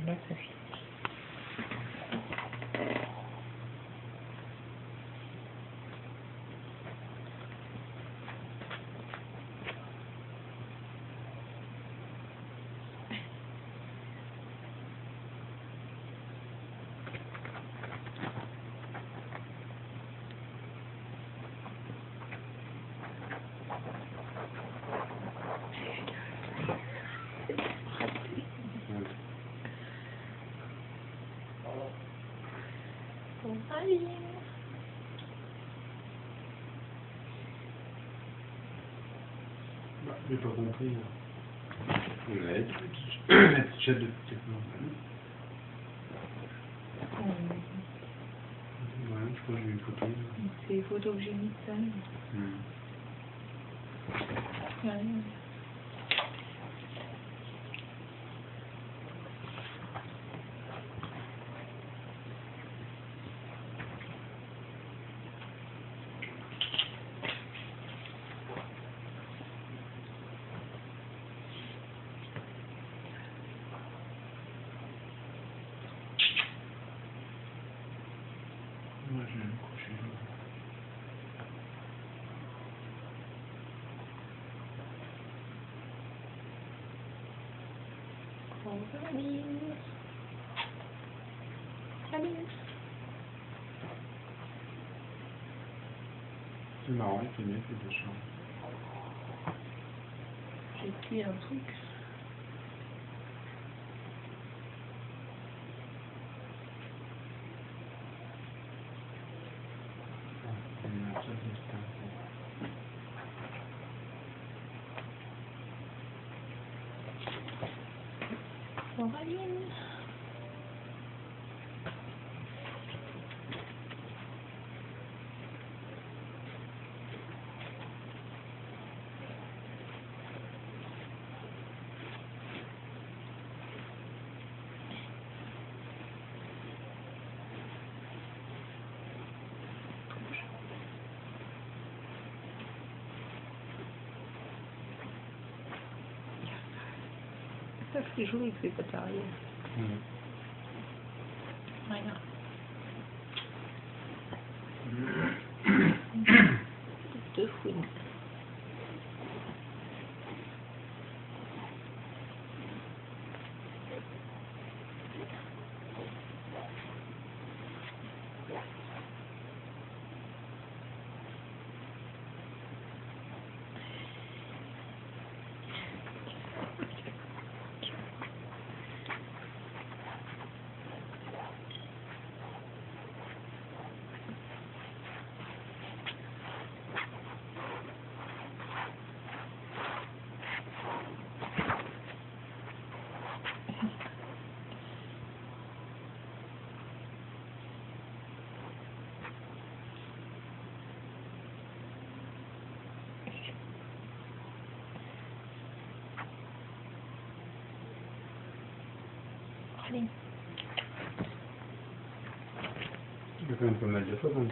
Là, ça finit. Bah, j'ai pas compris. Ouais, la petite chatte de techno. Ouais, je crois que j'ai une photo. C'est les photos que j'ai mises ça. Ouais. Moi, j'ai un crochet. C'est marrant, il fait bien fait des champs. J'ai plié un truc. Coraline. Ça c'est joli que c'est pas arrière. Rien. Deux fouines. Allez. Il y a quand même pas mal de fois dans le